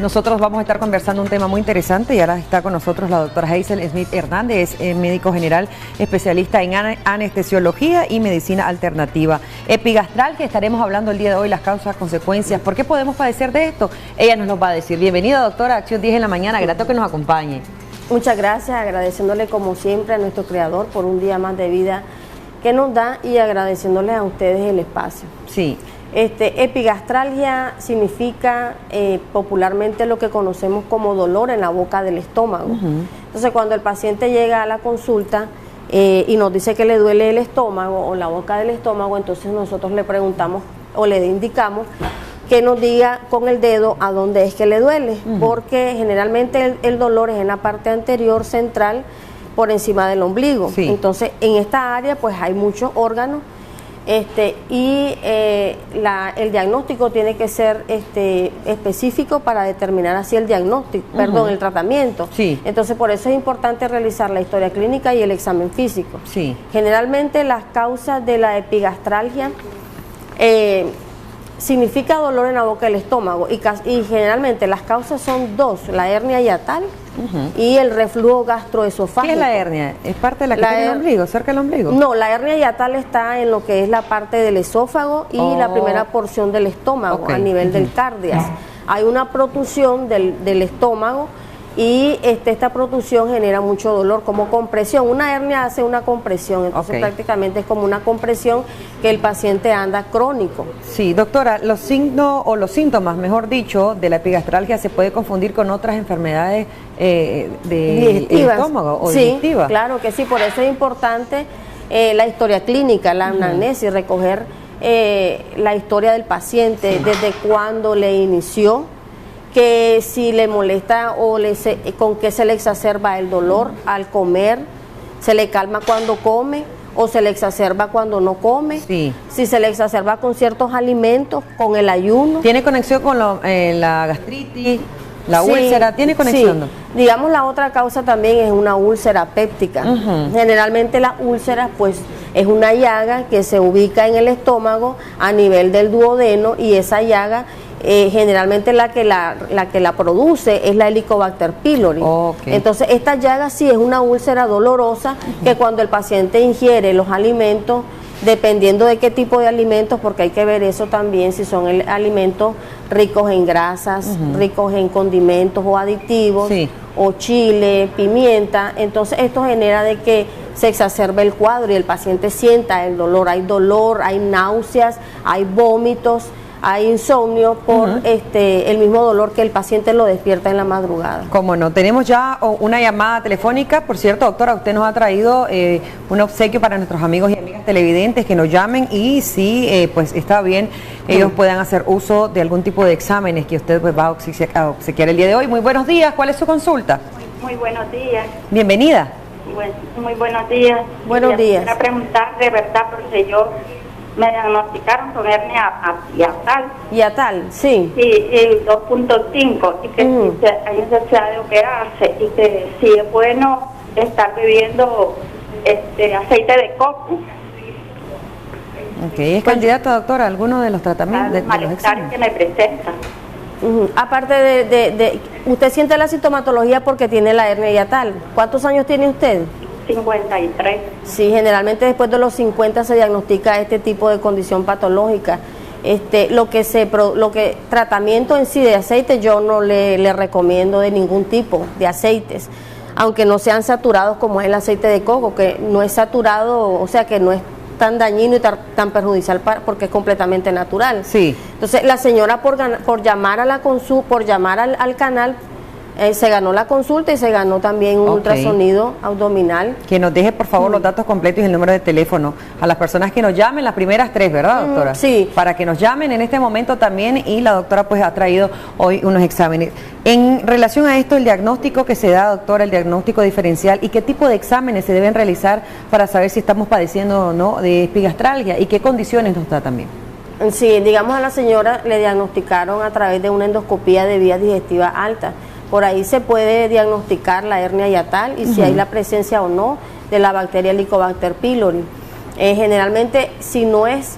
Nosotros vamos a estar conversando un tema muy interesante y ahora está con nosotros la doctora Hazel Smith Hernández, médico general especialista en anestesiología y medicina alternativa. Epigastralgia, estaremos hablando el día de hoy, las causas, consecuencias, ¿por qué podemos padecer de esto? Ella nos lo va a decir. Bienvenida, doctora, Acción 10 en la mañana, grato que nos acompañe. Muchas gracias, agradeciéndole como siempre a nuestro creador por un día más de vida que nos da y agradeciéndole a ustedes el espacio. Sí. Epigastralgia significa popularmente lo que conocemos como dolor en la boca del estómago. Entonces, cuando el paciente llega a la consulta y nos dice que le duele el estómago o la boca del estómago, entonces nosotros le preguntamos o le indicamos que nos diga con el dedo a dónde es que le duele, porque generalmente el dolor es en la parte anterior central por encima del ombligo. Sí. Entonces, en esta área pues hay muchos órganos. El diagnóstico tiene que ser específico para determinar así el diagnóstico, el tratamiento. Sí. Entonces, por eso es importante realizar la historia clínica y el examen físico. Sí. Generalmente las causas de la epigastralgia significa dolor en la boca del estómago y generalmente las causas son dos, la hernia hiatal y el reflujo gastroesofágico. ¿Qué es la hernia? ¿Es parte de la que tiene el ombligo, cerca del ombligo? No, la hernia hiatal está en lo que es la parte del esófago y la primera porción del estómago, a nivel del cardias. Hay una protusión del estómago y esta protusión genera mucho dolor, como compresión. Una hernia hace una compresión, entonces prácticamente es como una compresión que el paciente anda crónico. Sí, doctora, los signos o los síntomas, mejor dicho, de la epigastralgia se puede confundir con otras enfermedades del estómago o digestivas. Sí, claro que sí, por eso es importante la historia clínica, la anamnesis, recoger la historia del paciente, desde cuándo le inició, que si le molesta o con qué se le exacerba el dolor al comer, se le calma cuando come o se le exacerba cuando no come, si se le exacerba con ciertos alimentos, con el ayuno. ¿Tiene conexión con la gastritis, la úlcera? ¿Tiene conexión? Sí. Digamos, la otra causa también es una úlcera péptica. Generalmente la úlcera pues es una llaga que se ubica en el estómago a nivel del duodeno y esa llaga generalmente la que la produce es la Helicobacter pylori. Entonces esta llaga sí es una úlcera dolorosa que cuando el paciente ingiere los alimentos, dependiendo de qué tipo de alimentos, porque hay que ver eso también, si son alimentos ricos en grasas, ricos en condimentos o aditivos, o chile, pimienta, entonces esto genera de que se exacerbe el cuadro y el paciente sienta el dolor, hay náuseas, hay vómitos, hay insomnio por el mismo dolor que el paciente lo despierta en la madrugada. Como no, tenemos ya una llamada telefónica. Por cierto, doctora, usted nos ha traído un obsequio para nuestros amigos y amigas televidentes que nos llamen y si pues está bien, ellos puedan hacer uso de algún tipo de exámenes que usted pues va a obsequiar el día de hoy. Muy buenos días, ¿cuál es su consulta? Muy buenos días. Bienvenida. Muy buenos días. Buenos días. Quisiera preguntar de verdad, porque yo me diagnosticaron con hernia hiatal. ¿Hiatal? Sí. Sí, 2.5 y que si hay necesidad de operarse y que si es bueno estar bebiendo aceite de coco. ¿Es candidata, doctora, a alguno de los tratamientos? De los exámenes que me presenta. Aparte de usted siente la sintomatología porque tiene la hernia hiatal. ¿Cuántos años tiene usted? 53. Sí, generalmente después de los 50 se diagnostica este tipo de condición patológica. Tratamiento en sí de aceite yo no le recomiendo de ningún tipo de aceites, aunque no sean saturados como es el aceite de coco, que no es saturado, o sea que no es tan dañino y tan perjudicial porque es completamente natural. Sí. Entonces la señora por llamar a la por llamar al canal se ganó la consulta y se ganó también un ultrasonido abdominal. Que nos deje por favor los datos completos y el número de teléfono a las personas que nos llamen, las primeras tres, ¿verdad, doctora? Sí. Para que nos llamen en este momento también y la doctora pues ha traído hoy unos exámenes. En relación a esto, el diagnóstico que se da, doctora, el diagnóstico diferencial y qué tipo de exámenes se deben realizar para saber si estamos padeciendo o no de epigastralgia y qué condiciones nos da también. Sí, digamos, a la señora le diagnosticaron a través de una endoscopía de vía digestiva alta. Por ahí se puede diagnosticar la hernia hiatal y si hay la presencia o no de la bacteria Helicobacter pylori. Generalmente, si no es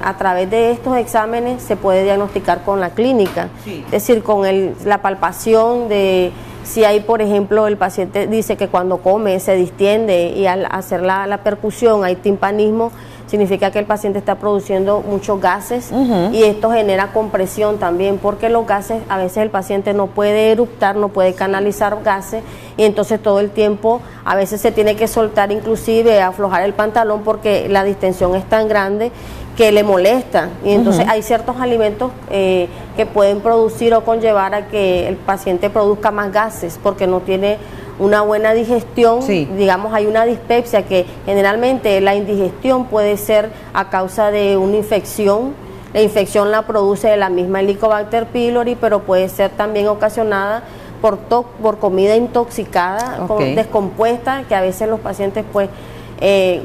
a través de estos exámenes, se puede diagnosticar con la clínica, Sí. es decir, con la palpación de si hay, por ejemplo, el paciente dice que cuando come se distiende y al hacer la percusión hay timpanismo, significa que el paciente está produciendo muchos gases y esto genera compresión también, porque los gases, a veces el paciente no puede eructar, no puede canalizar gases y entonces todo el tiempo a veces se tiene que soltar, inclusive aflojar el pantalón porque la distensión es tan grande que le molesta y entonces hay ciertos alimentos que pueden producir o conllevar a que el paciente produzca más gases porque no tiene una buena digestión, Sí. digamos hay una dispepsia que generalmente la indigestión puede ser a causa de una infección, la infección la produce la misma Helicobacter pylori, pero puede ser también ocasionada por comida intoxicada, Ok. descompuesta, que a veces los pacientes pues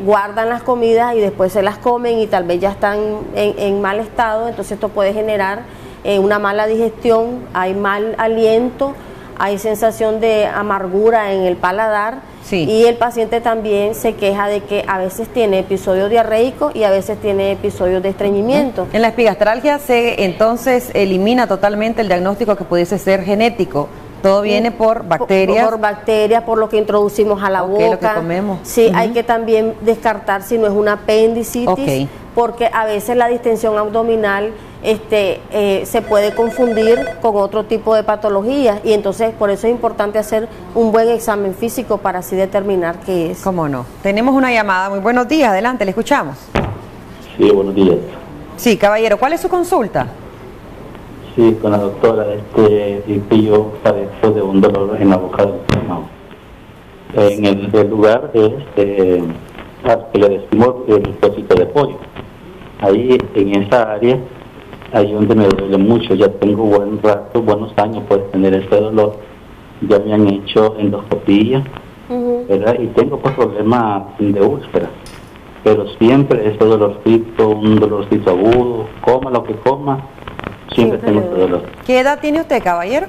guardan las comidas y después se las comen y tal vez ya están en mal estado, entonces esto puede generar una mala digestión, hay mal aliento, hay sensación de amargura en el paladar Sí. y el paciente también se queja de que a veces tiene episodios diarreicos y a veces tiene episodios de estreñimiento. En la epigastralgia se entonces elimina totalmente el diagnóstico que pudiese ser genético. Todo viene por bacterias. Por bacterias, por lo que introducimos a la Ok, boca. lo que comemos. Sí, hay que también descartar si no es una apendicitis, Ok. porque a veces la distensión abdominal se puede confundir con otro tipo de patologías y entonces por eso es importante hacer un buen examen físico para así determinar qué es. ¿Cómo no? Tenemos una llamada. Muy buenos días. Adelante, le escuchamos. Sí, buenos días. Sí, caballero. ¿Cuál es su consulta? Sí, con la doctora, que yo padezco de un dolor en la boca del estómago. En el lugar es que le decimos el cosito de pollo. Ahí en esa área, ahí donde me duele mucho, ya tengo buen rato, buenos años por tener ese dolor. Ya me han hecho endoscopía, ¿verdad? Y tengo pues problemas de úlcera. Pero siempre ese dolorcito, un dolorcito agudo, coma lo que coma, siempre tengo ese dolor. ¿Qué edad tiene usted, caballero?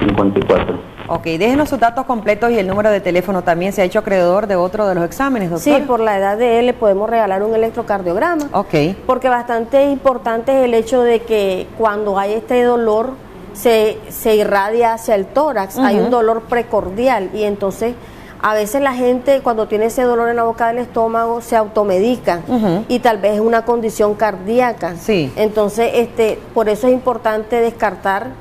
54. Ok, déjenos sus datos completos y el número de teléfono. También se ha hecho acreedor de otro de los exámenes, doctor. Sí, por la edad de él le podemos regalar un electrocardiograma. Ok. Porque bastante importante es el hecho de que cuando hay este dolor se irradia hacia el tórax, hay un dolor precordial y entonces a veces la gente cuando tiene ese dolor en la boca del estómago se automedica y tal vez es una condición cardíaca. Sí. Entonces, por eso es importante descartar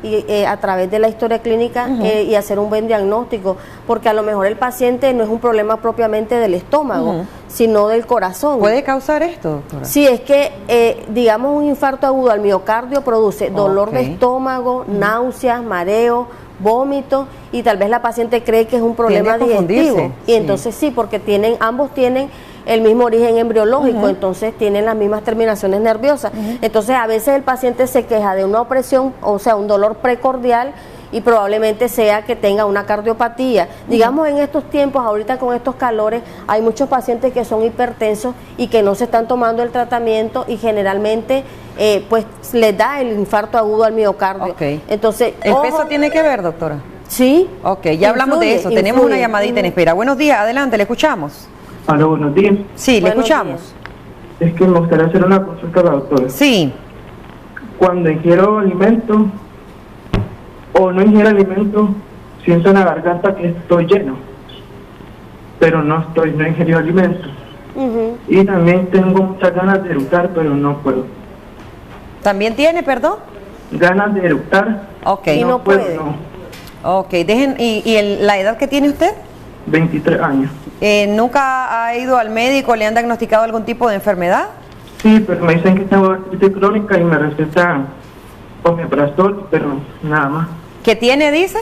a través de la historia clínica y hacer un buen diagnóstico, porque a lo mejor el paciente no es un problema propiamente del estómago, sino del corazón. ¿Puede causar esto, doctora? Sí, es que, digamos, un infarto agudo al miocardio produce dolor de estómago, náuseas, mareo, vómito y tal vez la paciente cree que es un problema Tiende a digestivo. confundirse, Y entonces sí, porque ambos tienen el mismo origen embriológico, entonces tienen las mismas terminaciones nerviosas. Entonces a veces el paciente se queja de una opresión, o sea, un dolor precordial y probablemente sea que tenga una cardiopatía. Digamos, en estos tiempos, ahorita con estos calores, hay muchos pacientes que son hipertensos y que no se están tomando el tratamiento y generalmente pues les da el infarto agudo al miocardio. Ok. Entonces, ¿El peso tiene que ver, doctora? Sí. Ok, ya hablamos de eso. Tenemos una llamadita en espera. Buenos días, adelante, le escuchamos. Aló, buenos días. Sí, le Buenos escuchamos. días. Es que me gustaría hacer una consulta a la doctora. Sí, Cuando ingiero alimentos o no ingiero alimentos, siento en la garganta que estoy lleno, pero no he ingerido alimentos. Y también tengo muchas ganas de eructar, pero no puedo. ¿también tiene, perdón? Ganas de eructar, Ok, Y no puede. no. ok. ¿La edad que tiene usted? 23 años. ¿Nunca ha ido al médico? ¿Le han diagnosticado algún tipo de enfermedad? Sí, pero me dicen que tengo gastritis crónica y me recetan omeprazol, pero nada más. ¿Qué tiene, dice?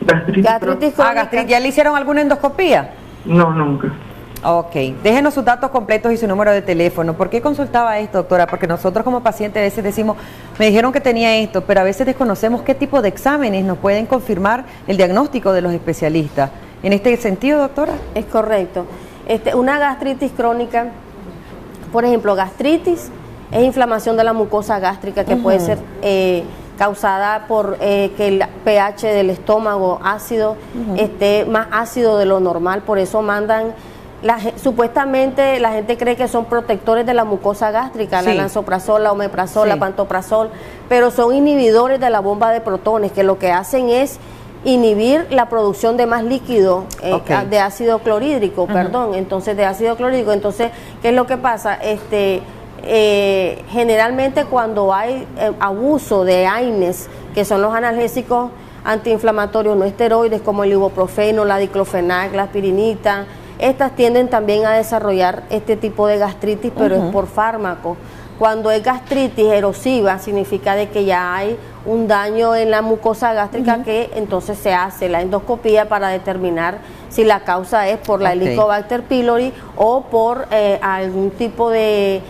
Gastritis Gastritis Ah, crónica. ¿ya le hicieron alguna endoscopía? No, nunca. Ok, déjenos sus datos completos y su número de teléfono. ¿Por qué consultaba esto, doctora? Porque nosotros como pacientes a veces decimos, me dijeron que tenía esto, pero a veces desconocemos qué tipo de exámenes nos pueden confirmar el diagnóstico de los especialistas. ¿En este sentido, doctora? Es correcto. Una gastritis crónica, por ejemplo, gastritis es inflamación de la mucosa gástrica que puede ser causada por que el pH del estómago ácido esté más ácido de lo normal, por eso mandan Supuestamente la gente cree que son protectores de la mucosa gástrica, Sí. la lansoprazol, la omeprazol, Sí. la pantoprazol, pero son inhibidores de la bomba de protones, que lo que hacen es inhibir la producción de más líquido, Ok. de ácido clorhídrico, perdón, entonces de ácido clorhídrico. Entonces, ¿qué es lo que pasa? Generalmente cuando hay abuso de AINES, que son los analgésicos antiinflamatorios no esteroides, como el ibuprofeno, la diclofenac, la aspirinita, estas tienden también a desarrollar este tipo de gastritis, pero es por fármaco. Cuando es gastritis erosiva, significa de que ya hay un daño en la mucosa gástrica, que entonces se hace la endoscopía para determinar si la causa es por la Helicobacter pylori o por algún tipo de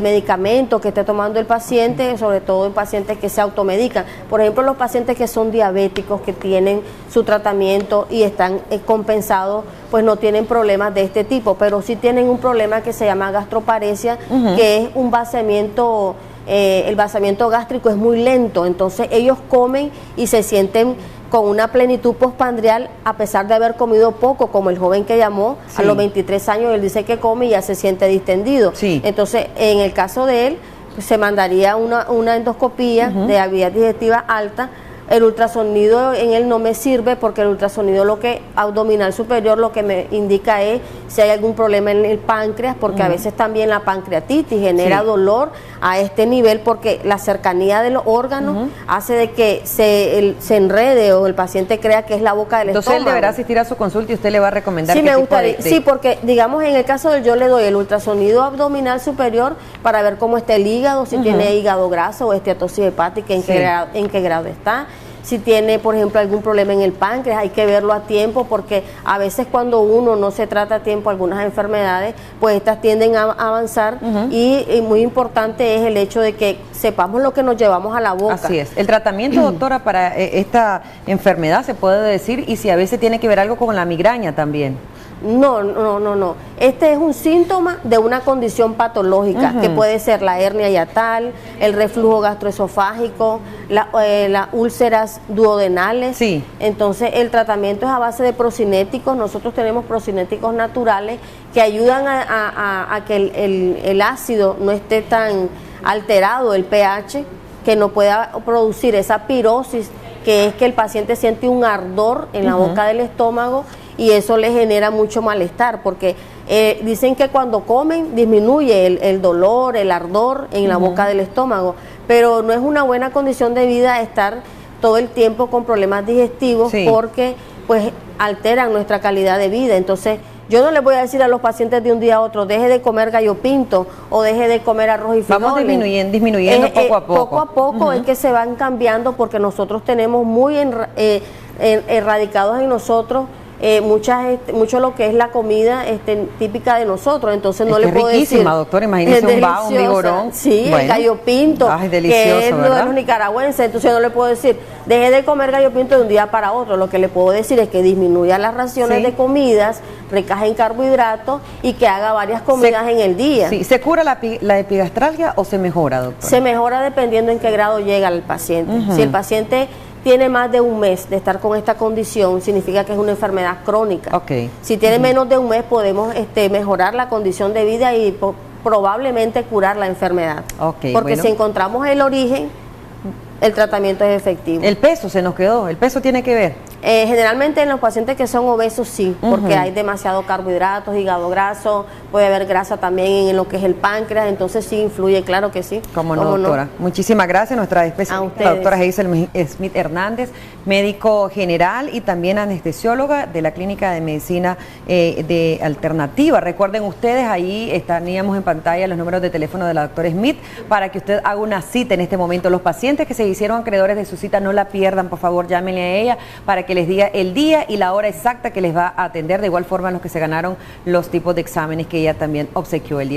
medicamento que esté tomando el paciente, sobre todo en pacientes que se automedican. Por ejemplo, los pacientes que son diabéticos, que tienen su tratamiento y están compensados, pues no tienen problemas de este tipo, pero sí tienen un problema que se llama gastroparesia, que es un vaciamiento, el vaciamiento gástrico es muy lento, entonces ellos comen y se sienten con una plenitud postprandial a pesar de haber comido poco, como el joven que llamó a los 23 años, él dice que come y ya se siente distendido. Sí. Entonces, en el caso de él, pues, se mandaría una endoscopía de vía digestiva alta. El ultrasonido en él no me sirve porque el ultrasonido abdominal superior lo que me indica es si hay algún problema en el páncreas, porque a veces también la pancreatitis genera dolor a este nivel, porque la cercanía de los órganos hace de que se enrede o el paciente crea que es la boca del Entonces estómago. él deberá asistir a su consulta y usted le va a recomendar Sí, qué me tipo gustaría, de- sí, porque digamos en el caso de yo le doy el ultrasonido abdominal superior para ver cómo está el hígado, si tiene hígado graso o esteatosis hepática, en qué grado está. Si tiene, por ejemplo, algún problema en el páncreas, hay que verlo a tiempo, porque a veces cuando uno no se trata a tiempo algunas enfermedades, pues estas tienden a avanzar y muy importante es el hecho de que sepamos lo que nos llevamos a la boca. Así es. El tratamiento, doctora, para esta enfermedad se puede decir, y si a veces tiene que ver algo con la migraña también. No. Este es un síntoma de una condición patológica que puede ser la hernia hiatal, el reflujo gastroesofágico, las úlceras duodenales. Sí. Entonces el tratamiento es a base de procinéticos. Nosotros tenemos procinéticos naturales que ayudan a que el ácido no esté tan alterado, el pH, que no pueda producir esa pirosis, que es que el paciente siente un ardor en la boca del estómago, y eso le genera mucho malestar, porque dicen que cuando comen disminuye el dolor, el ardor en la boca del estómago, pero no es una buena condición de vida estar todo el tiempo con problemas digestivos, porque pues alteran nuestra calidad de vida. Entonces yo no les voy a decir a los pacientes de un día a otro, deje de comer gallo pinto o deje de comer arroz y frijoles. Vamos disminuyendo poco a poco. Poco a poco es que se van cambiando, porque nosotros tenemos muy erradicados en nosotros mucho lo que es la comida típica de nosotros. Entonces no le puedo decir. Es riquísima, doctora, imagínese un bao, un vigorón. Sí, el gallo pinto, Ay, delicioso, que es lo de ¿verdad? los nicaragüenses. Entonces no le puedo decir, deje de comer gallo pinto de un día para otro. Lo que le puedo decir es que disminuya las raciones de comidas ricas en carbohidratos y que haga varias comidas en el día. Sí. ¿Se cura la epigastralgia o se mejora, doctora? Se mejora dependiendo en qué grado llega el paciente. Si el paciente tiene más de un mes de estar con esta condición, significa que es una enfermedad crónica. Si tiene menos de un mes, podemos mejorar la condición de vida y probablemente curar la enfermedad. Porque si encontramos el origen, el tratamiento es efectivo. El peso se nos quedó, ¿el peso tiene que ver? Generalmente en los pacientes que son obesos sí, porque hay demasiado carbohidratos, hígado graso, puede haber grasa también en lo que es el páncreas, entonces sí influye, claro que sí. Cómo no, doctora. Muchísimas gracias, nuestra especialista, la doctora Hazel Smith Hernández, médico general y también anestesióloga de la Clínica de Medicina de Alternativa. Recuerden ustedes, ahí estaríamos en pantalla los números de teléfono de la doctora Smith para que usted haga una cita en este momento. Los pacientes que se hicieron acreedores de su cita, no la pierdan, por favor, llámenle a ella para que les diga el día y la hora exacta que les va a atender, de igual forma los que se ganaron los tipos de exámenes que ella también obsequió el día.